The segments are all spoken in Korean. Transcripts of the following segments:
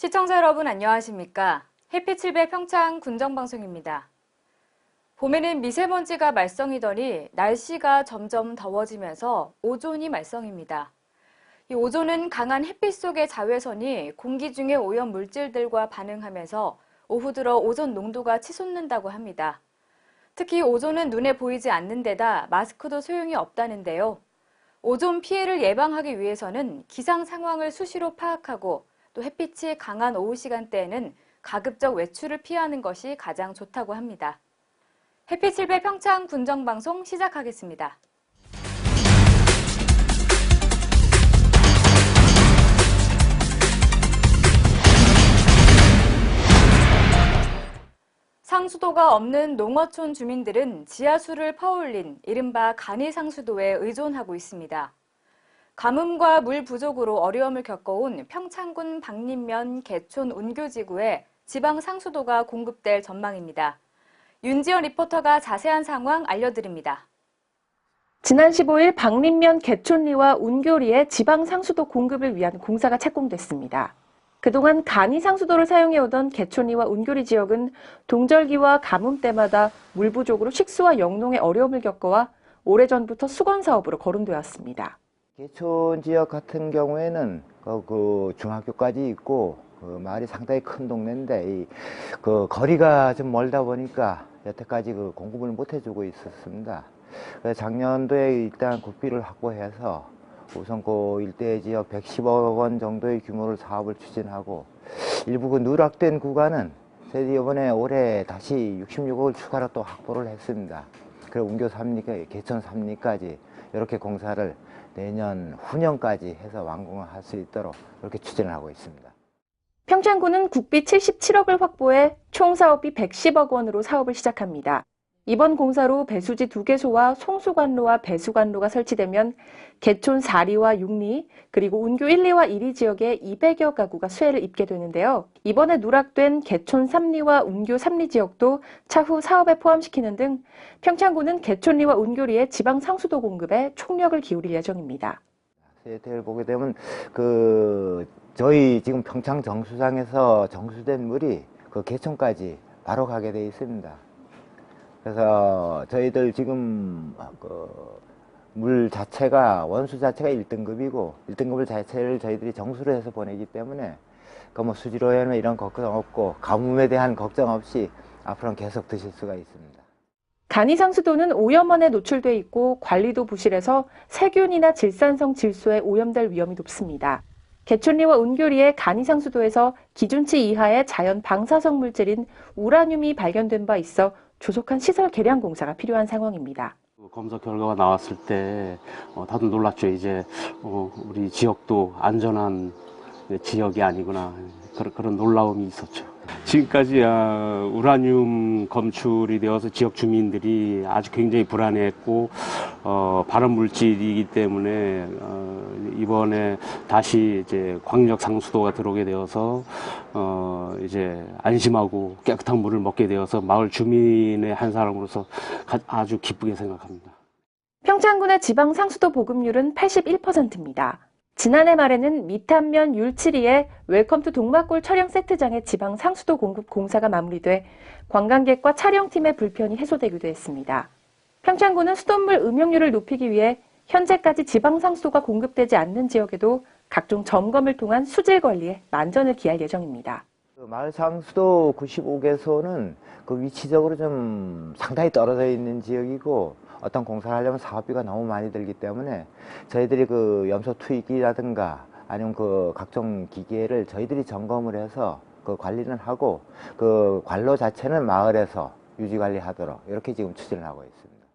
시청자 여러분 안녕하십니까? 햇빛 700 평창 군정방송입니다. 봄에는 미세먼지가 말썽이더니 날씨가 점점 더워지면서 오존이 말썽입니다. 이 오존은 강한 햇빛 속의 자외선이 공기 중의 오염 물질들과 반응하면서 오후 들어 오존 농도가 치솟는다고 합니다. 특히 오존은 눈에 보이지 않는 데다 마스크도 소용이 없다는데요. 오존 피해를 예방하기 위해서는 기상 상황을 수시로 파악하고 또 햇빛이 강한 오후 시간대에는 가급적 외출을 피하는 것이 가장 좋다고 합니다. 햇빛 700 평창 군정방송 시작하겠습니다. 상수도가 없는 농어촌 주민들은 지하수를 퍼올린 이른바 간이상수도에 의존하고 있습니다. 가뭄과 물 부족으로 어려움을 겪어온 평창군 박림면 개촌 운교지구에 지방 상수도가 공급될 전망입니다. 윤지연 리포터가 자세한 상황 알려드립니다. 지난 15일 박림면 개촌리와 운교리의 지방 상수도 공급을 위한 공사가 착공됐습니다. 그동안 간이 상수도를 사용해오던 개촌리와 운교리 지역은 동절기와 가뭄 때마다 물 부족으로 식수와 영농에 어려움을 겪어와 오래전부터 수건 사업으로 거론되었습니다. 개촌 지역 같은 경우에는 그 중학교까지 있고 마을이 상당히 큰 동네인데 그 거리가 좀 멀다 보니까 여태까지 그 공급을 못 해주고 있었습니다. 그래서 작년도에 일단 국비를 확보해서 우선 그 일대 지역 110억 원 정도의 규모로 사업을 추진하고 일부 그 누락된 구간은 저희들이 이번에 올해 다시 66억을 추가로 또 확보를 했습니다. 그리고 운교 3리, 개촌 3리까지 이렇게 공사를 내년 후년까지 해서 완공을 할 수 있도록 이렇게 추진을 하고 있습니다. 평창군은 국비 77억을 확보해 총 사업비 110억 원으로 사업을 시작합니다. 이번 공사로 배수지 2개소와 송수관로와 배수관로가 설치되면 개촌 4리와 6리 그리고 운교 1리와 2리 지역에 200여 가구가 수혜를 입게 되는데요. 이번에 누락된 개촌 3리와 운교 3리 지역도 차후 사업에 포함시키는 등 평창군은 개촌리와 운교리의 지방 상수도 공급에 총력을 기울일 예정입니다. 세태를 보게 되면 저희 지금 평창 정수장에서 정수된 물이 그 개촌까지 바로 가게 돼 있습니다. 그래서 저희들 지금 물 자체가 원수 자체가 1등급이고 1등급을 자체를 저희들이 정수로 해서 보내기 때문에 뭐 수질오염이나 이런 걱정 없고 가뭄에 대한 걱정 없이 앞으로는 계속 드실 수가 있습니다. 간이상수도는 오염원에 노출돼 있고 관리도 부실해서 세균이나 질산성 질소에 오염될 위험이 높습니다. 개촌리와 운교리의 간이상수도에서 기준치 이하의 자연 방사성 물질인 우라늄이 발견된 바 있어 조속한 시설 개량 공사가 필요한 상황입니다. 검사 결과가 나왔을 때 다들 놀랐죠. 이제 우리 지역도 안전한 지역이 아니구나 그런 놀라움이 있었죠. 지금까지 우라늄 검출이 되어서 지역 주민들이 아주 굉장히 불안해했고 발암 물질이기 때문에 이번에 다시 이제 광역 상수도가 들어오게 되어서 이제 안심하고 깨끗한 물을 먹게 되어서 마을 주민의 한 사람으로서 아주 기쁘게 생각합니다. 평창군의 지방 상수도 보급률은 81%입니다. 지난해 말에는 미탄면 율7리의 웰컴 투 동막골 촬영 세트장의 지방 상수도 공급 공사가 마무리돼 관광객과 촬영팀의 불편이 해소되기도 했습니다. 평창군은 수돗물 음용률을 높이기 위해 현재까지 지방 상수도가 공급되지 않는 지역에도 각종 점검을 통한 수질 관리에 만전을 기할 예정입니다. 마을 상수도 95개소는 그 위치적으로 좀 상당히 떨어져 있는 지역이고 어떤 공사를 하려면 사업비가 너무 많이 들기 때문에 저희들이 그 염소 투입기라든가 아니면 그 각종 기계를 저희들이 점검을 해서 그 관리는 하고 그 관로 자체는 마을에서 유지 관리하도록 이렇게 지금 추진을 하고 있습니다.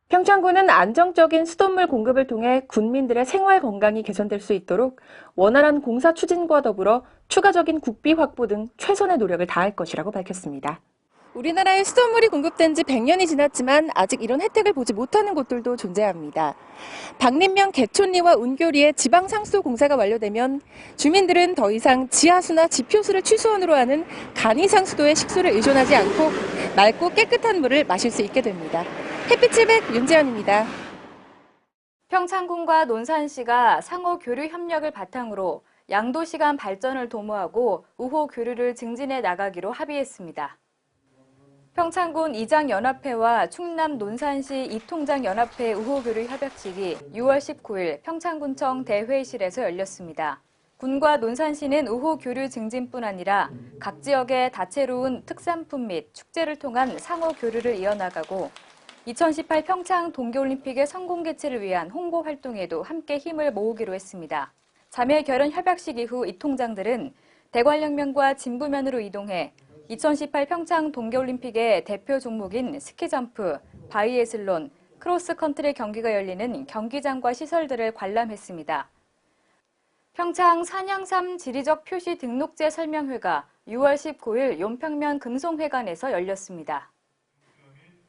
평창군은 안정적인 수돗물 공급을 통해 군민들의 생활 건강이 개선될 수 있도록 원활한 공사 추진과 더불어 추가적인 국비 확보 등 최선의 노력을 다할 것이라고 밝혔습니다. 우리나라에 수돗물이 공급된 지 100년이 지났지만 아직 이런 혜택을 보지 못하는 곳들도 존재합니다. 박림면 개촌리와 운교리의 지방 상수도 공사가 완료되면 주민들은 더 이상 지하수나 지표수를 취수원으로 하는 간이 상수도의 식수를 의존하지 않고 맑고 깨끗한 물을 마실 수 있게 됩니다. 햇빛 700 윤재현입니다. 평창군과 논산시가 상호 교류 협력을 바탕으로 양도시간 발전을 도모하고 우호 교류를 증진해 나가기로 합의했습니다. 평창군 이장연합회와 충남 논산시 이통장연합회 우호교류 협약식이 6월 19일 평창군청 대회의실에서 열렸습니다. 군과 논산시는 우호교류 증진뿐 아니라 각 지역의 다채로운 특산품 및 축제를 통한 상호 교류를 이어나가고 2018 평창 동계올림픽의 성공 개최를 위한 홍보 활동에도 함께 힘을 모으기로 했습니다. 자매 결연 협약식 이후 이 통장들은 대관령면과 진부면으로 이동해 2018 평창 동계올림픽의 대표 종목인 스키점프, 바이애슬론, 크로스컨트리 경기가 열리는 경기장과 시설들을 관람했습니다. 평창 산양삼 지리적 표시 등록제 설명회가 6월 19일 용평면 금송회관에서 열렸습니다.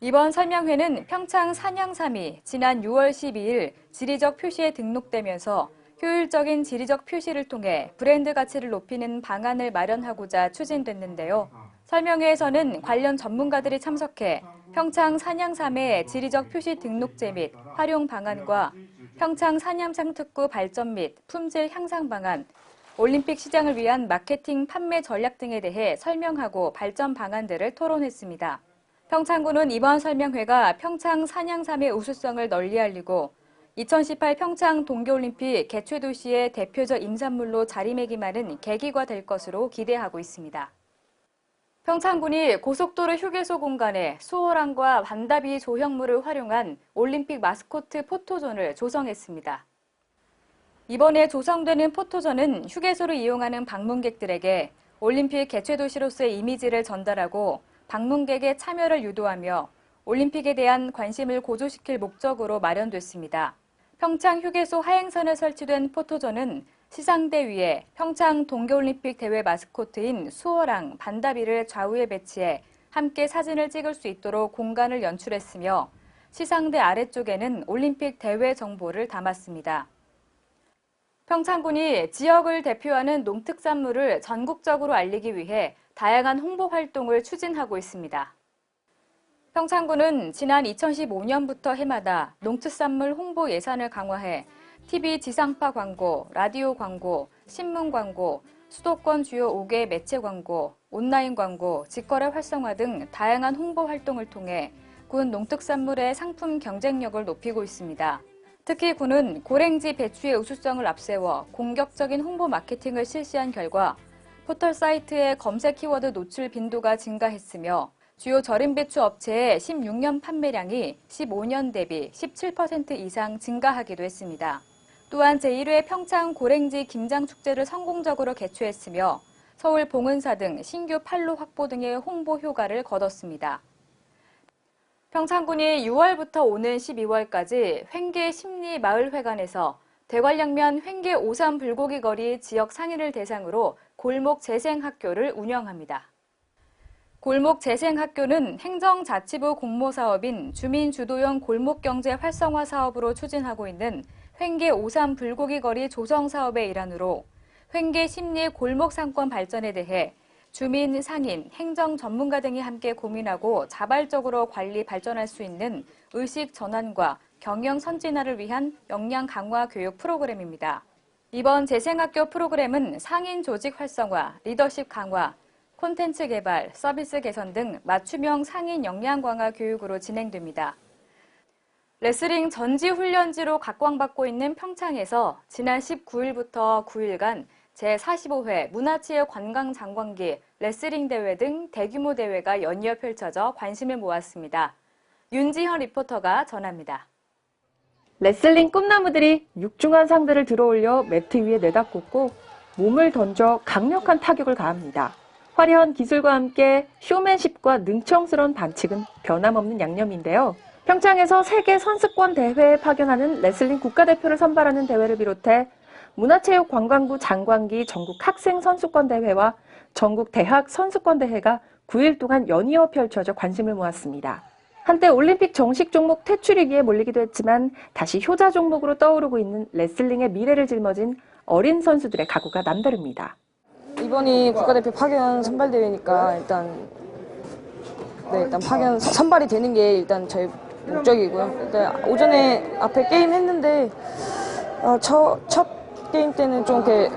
이번 설명회는 평창 산양삼이 지난 6월 12일 지리적 표시에 등록되면서 효율적인 지리적 표시를 통해 브랜드 가치를 높이는 방안을 마련하고자 추진됐는데요. 설명회에서는 관련 전문가들이 참석해 평창 산양삼의 지리적 표시 등록제 및 활용 방안과 평창 산양삼 특구 발전 및 품질 향상 방안, 올림픽 시장을 위한 마케팅 판매 전략 등에 대해 설명하고 발전 방안들을 토론했습니다. 평창군은 이번 설명회가 평창 산양삼의 우수성을 널리 알리고 2018 평창 동계올림픽 개최도시의 대표적 임산물로 자리매김하는 계기가 될 것으로 기대하고 있습니다. 평창군이 고속도로 휴게소 공간에 수호랑과 반다비 조형물을 활용한 올림픽 마스코트 포토존을 조성했습니다. 이번에 조성되는 포토존은 휴게소를 이용하는 방문객들에게 올림픽 개최도시로서의 이미지를 전달하고 방문객의 참여를 유도하며 올림픽에 대한 관심을 고조시킬 목적으로 마련됐습니다. 평창 휴게소 하행선에 설치된 포토존은 시상대 위에 평창 동계올림픽 대회 마스코트인 수호랑, 반다비를 좌우에 배치해 함께 사진을 찍을 수 있도록 공간을 연출했으며 시상대 아래쪽에는 올림픽 대회 정보를 담았습니다. 평창군이 지역을 대표하는 농특산물을 전국적으로 알리기 위해 다양한 홍보 활동을 추진하고 있습니다. 평창군은 지난 2015년부터 해마다 농특산물 홍보 예산을 강화해 TV 지상파 광고, 라디오 광고, 신문 광고, 수도권 주요 5개 매체 광고, 온라인 광고, 직거래 활성화 등 다양한 홍보 활동을 통해 군 농특산물의 상품 경쟁력을 높이고 있습니다. 특히 군은 고랭지 배추의 우수성을 앞세워 공격적인 홍보 마케팅을 실시한 결과 포털 사이트의 검색 키워드 노출 빈도가 증가했으며 주요 절임 배추 업체의 16년 판매량이 15년 대비 17% 이상 증가하기도 했습니다. 또한 제1회 평창 고랭지 김장축제를 성공적으로 개최했으며 서울 봉은사 등 신규 판로 확보 등의 홍보 효과를 거뒀습니다. 평창군이 6월부터 오는 12월까지 횡계 심리마을회관에서 대관령면 횡계 오산 불고기 거리 지역 상인을 대상으로 골목 재생학교를 운영합니다. 골목 재생학교는 행정자치부 공모사업인 주민주도형 골목경제 활성화 사업으로 추진하고 있는 횡계 오산 불고기 거리 조성 사업의 일환으로 횡계 심리 골목 상권 발전에 대해 주민, 상인, 행정 전문가 등이 함께 고민하고 자발적으로 관리 발전할 수 있는 의식 전환과 경영 선진화를 위한 역량 강화 교육 프로그램입니다. 이번 재생학교 프로그램은 상인 조직 활성화, 리더십 강화, 콘텐츠 개발, 서비스 개선 등 맞춤형 상인 역량 강화 교육으로 진행됩니다. 레슬링 전지훈련지로 각광받고 있는 평창에서 지난 19일부터 9일간 제45회 문화체육 관광장관기 레슬링 대회 등 대규모 대회가 연이어 펼쳐져 관심을 모았습니다. 윤지현 리포터가 전합니다. 레슬링 꿈나무들이 육중한 상대를 들어올려 매트 위에 내다꽂고 몸을 던져 강력한 타격을 가합니다. 화려한 기술과 함께 쇼맨십과 능청스러운 반칙은 변함없는 양념인데요. 평창에서 세계 선수권 대회에 파견하는 레슬링 국가대표를 선발하는 대회를 비롯해 문화체육관광부 장관기 전국 학생 선수권 대회와 전국 대학 선수권 대회가 9일 동안 연이어 펼쳐져 관심을 모았습니다. 한때 올림픽 정식 종목 퇴출위기에 몰리기도 했지만 다시 효자 종목으로 떠오르고 있는 레슬링의 미래를 짊어진 어린 선수들의 각오가 남다릅니다. 이번이 국가대표 파견 선발대회니까 일단 파견 선발이 되는 게 일단 저희 목적이고요. 일단 오전에 앞에 게임 했는데 첫 게임 때는 좀 이렇게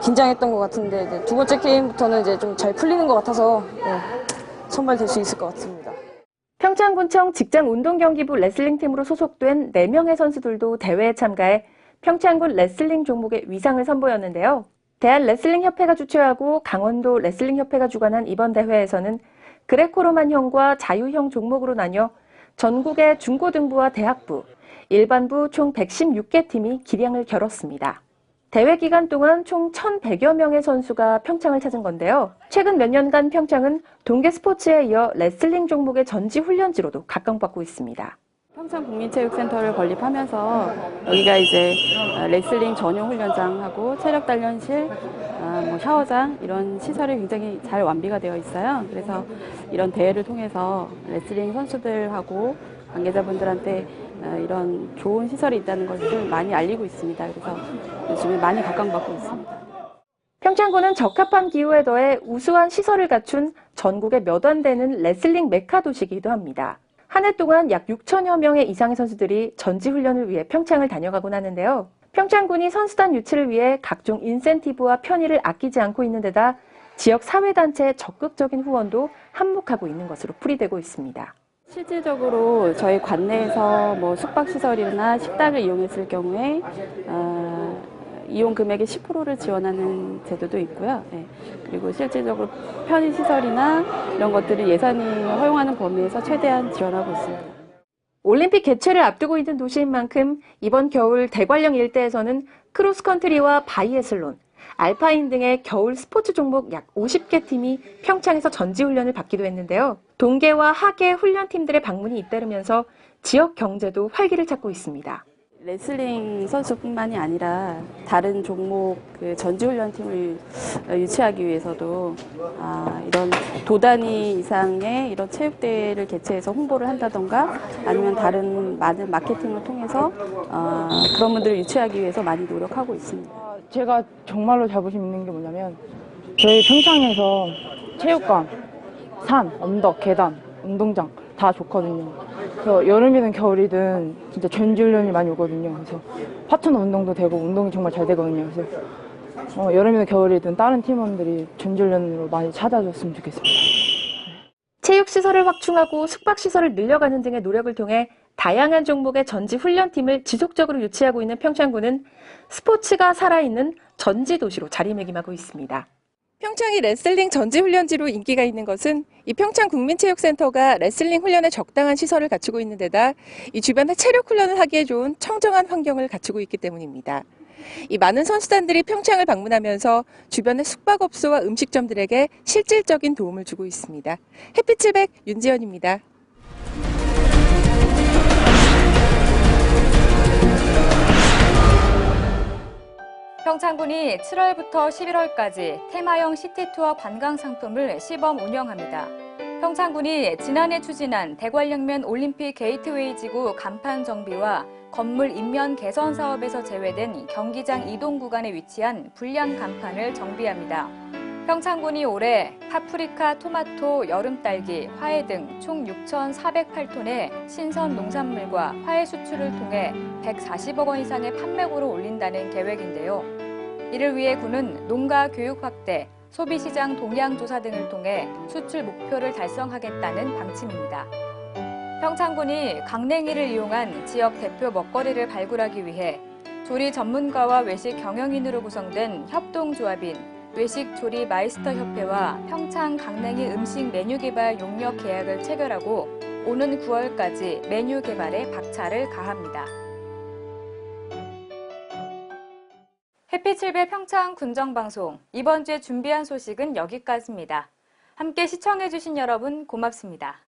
긴장했던 것 같은데 이제 두 번째 게임부터는 이제 좀 잘 풀리는 것 같아서 선발될 수 있을 것 같습니다. 평창군청 직장운동경기부 레슬링팀으로 소속된 4명의 선수들도 대회에 참가해 평창군 레슬링 종목의 위상을 선보였는데요. 대한레슬링협회가 주최하고 강원도 레슬링협회가 주관한 이번 대회에서는 그레코로만형과 자유형 종목으로 나뉘어 전국의 중고등부와 대학부, 일반부 총 116개 팀이 기량을 겨뤘습니다. 대회 기간 동안 총 1,100여 명의 선수가 평창을 찾은 건데요. 최근 몇 년간 평창은 동계 스포츠에 이어 레슬링 종목의 전지 훈련지로도 각광받고 있습니다. 평창국민체육센터를 건립하면서 여기가 이제 레슬링 전용 훈련장하고 체력 단련실, 샤워장 이런 시설이 굉장히 잘 완비가 되어 있어요. 그래서 이런 대회를 통해서 레슬링 선수들하고 관계자분들한테 이런 좋은 시설이 있다는 것을 많이 알리고 있습니다. 그래서 요즘에 많이 각광받고 있습니다. 평창군은 적합한 기후에 더해 우수한 시설을 갖춘 전국에 몇 안 되는 레슬링 메카 도시이기도 합니다. 한 해 동안 약 6천여 명의 이상의 선수들이 전지훈련을 위해 평창을 다녀가곤 하는데요. 평창군이 선수단 유치를 위해 각종 인센티브와 편의를 아끼지 않고 있는 데다 지역 사회단체의 적극적인 후원도 한몫하고 있는 것으로 풀이되고 있습니다. 실질적으로 저희 관내에서 숙박시설이나 식당을 이용했을 경우에 이용 금액의 10%를 지원하는 제도도 있고요. 그리고 실질적으로 편의시설이나 이런 것들을 예산이 허용하는 범위에서 최대한 지원하고 있습니다. 올림픽 개최를 앞두고 있는 도시인 만큼 이번 겨울 대관령 일대에서는 크로스컨트리와 바이애슬론, 알파인 등의 겨울 스포츠 종목 약 50개 팀이 평창에서 전지훈련을 받기도 했는데요. 동계와 하계 훈련팀들의 방문이 잇따르면서 지역 경제도 활기를 찾고 있습니다. 레슬링 선수뿐만이 아니라 다른 종목 전지훈련팀을 유치하기 위해서도 이런 도단위 이상의 이런 체육대회를 개최해서 홍보를 한다던가 아니면 다른 많은 마케팅을 통해서 그런 분들을 유치하기 위해서 많이 노력하고 있습니다. 제가 정말로 자부심 있는 게 뭐냐면 저희 평창에서 체육관, 산, 언덕, 계단, 운동장 다 좋거든요. 그래서 여름이든 겨울이든 진짜 전지훈련이 많이 오거든요. 그래서 파트너 운동도 되고 운동이 정말 잘 되거든요. 그래서 여름이든 겨울이든 다른 팀원들이 전지훈련으로 많이 찾아줬으면 좋겠습니다. 체육시설을 확충하고 숙박시설을 늘려가는 등의 노력을 통해 다양한 종목의 전지훈련팀을 지속적으로 유치하고 있는 평창군은 스포츠가 살아있는 전지도시로 자리매김하고 있습니다. 평창이 레슬링 전지훈련지로 인기가 있는 것은 이 평창국민체육센터가 레슬링 훈련에 적당한 시설을 갖추고 있는 데다 이 주변에 체력 훈련을 하기에 좋은 청정한 환경을 갖추고 있기 때문입니다. 이 많은 선수단들이 평창을 방문하면서 주변의 숙박업소와 음식점들에게 실질적인 도움을 주고 있습니다. 햇빛700 윤지연입니다. 평창군이 7월부터 11월까지 테마형 시티투어 관광 상품을 시범 운영합니다. 평창군이 지난해 추진한 대관령면 올림픽 게이트웨이 지구 간판 정비와 건물 인면 개선 사업에서 제외된 경기장 이동 구간에 위치한 불량 간판을 정비합니다. 평창군이 올해 파프리카, 토마토, 여름딸기, 화해 등 총 6,408톤의 신선 농산물과 화해 수출을 통해 140억 원 이상의 판매고를 올린다는 계획인데요. 이를 위해 군은 농가 교육 확대, 소비시장 동향 조사 등을 통해 수출 목표를 달성하겠다는 방침입니다. 평창군이 강냉이를 이용한 지역 대표 먹거리를 발굴하기 위해 조리 전문가와 외식 경영인으로 구성된 협동조합인 외식조리 마이스터 협회와 평창 강냉이 음식 메뉴 개발 용역 계약을 체결하고 오는 9월까지 메뉴 개발에 박차를 가합니다. 햇빛7배 평창 군정방송, 이번 주에 준비한 소식은 여기까지입니다. 함께 시청해주신 여러분 고맙습니다.